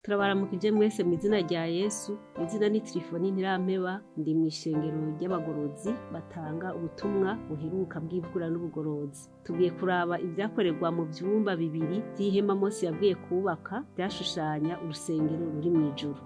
Turabaramukije mwese mw'izina rya Yesu, izina ni Tirifoni Ntirampeba, ndi mw'ishengero ry'abagorozi batanga ubutumwa buheruka bw'ivugura n'ubugorozi. Tugiye kuraba ivyakorerwa mu vyumba bibiri vy'ihema Mose yabwiye kubaka vyashushanya urusengero ruri mw'ijuru.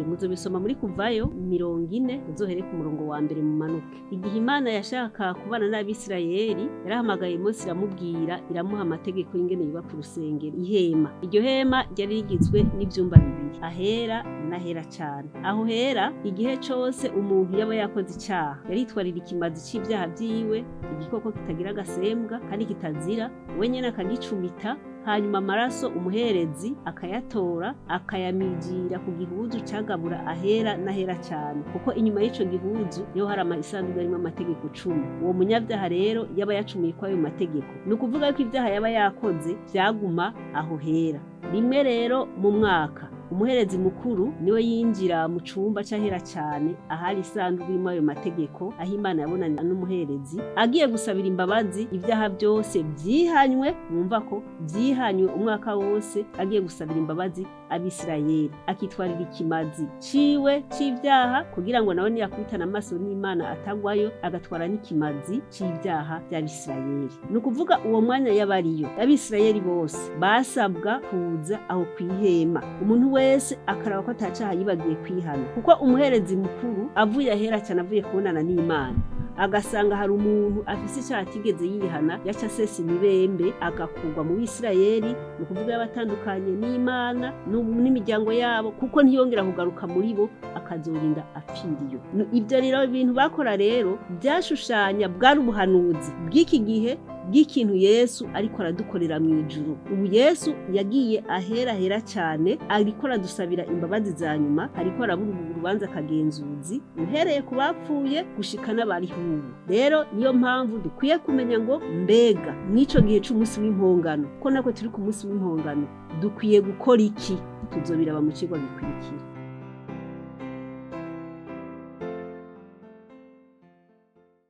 Muzobisoma muri Kuvayo 40 muzohere ku murongo wa mbere mumanuke. Igihe Imana yashaka kubana n'Abisirayeli, yarahamagaye Mose iramubwira, iramuha amategeko y'ingene yubaka urusengero, ihema. Iryo hema ryari rigizwe n'ivyumba bibiri, ahera n'ahera cane. Aho hera, igihe cose umuntu yaba yakoze icaha, yaritwarira ikimazi c'ivyaha vyiwe, igikoko kitagira agasembwa kandi kitazira, we nyene akagicumita, hanyuma amaraso umuherezi akayatora akayamijira ku gihuzu cagabura ahera n'ahera cane, kuko inyuma y'ico gihuzu niho hari isanduku arimwo amategeko 10. Uwo munyavyaha rero yaba yacumuye kwayo mategeko, ni ukuvuga yuko ivyaha yaba yakoze vyaguma aho hera. Rimwe rero mu mwaka umuherezi mukuru niwe yinjira mu cumba c'ahera cane ahari isanduku irimwo ayo mategeko, aho Imana yabonana n'umuherezi agiye gusabira imbabazi ivyaha vyose vyihanywe, mwumva ko vyihanywe umwaka wose, agiye gusabira imbabazi Abisirayeli, akitwarira ikimazi ciwe c'ivyaha kugira ngo nawe niyakubitana amaso n'Imana atagwayo, agatwara n'ikimazi c'ivyaha vy'Abisirayeli. Ni ukuvuga uwo mwanya yabariyo Abisirayeli bose basabwa kuza aho kw'ihema, umuntu wese akaraba ko atacaha yibagiye kwihana, kuko umuherezi mukuru avuye ahera cane, avuye kubonana n'Imana, agasanga hari umuntu afise icaha atigeze yihana, yaca asesa imibembe agakurwa mu Bisirayeli, ni ukuvuga yabatandukanye n'Imana n'imiryango yabo, kuko ntiyongera kugaruka muri bo, akazorinda apfiriyo. Ivyo rero ibintu bakora rero vyashushanya, bwari ubuhanuzi bw'iki gihe bw'ikintu Yesu ariko aradukorera mw'ijuru. Ubu Yesu yagiye ahera cane, ariko aradusabira imbabazi za nyuma, ariko arabura urubanza akagenzuzi uhereye ku bapfuye gushika n'abariho ubu. Rero niyo mpamvu dukwiye kumenya ngo mbega mw'ico gihe c'umunsi w'impongano, ko natwe turi ku munsi w'impongano, dukwiye gukora iki? Tuzobiraba mu cigwa gikurikira.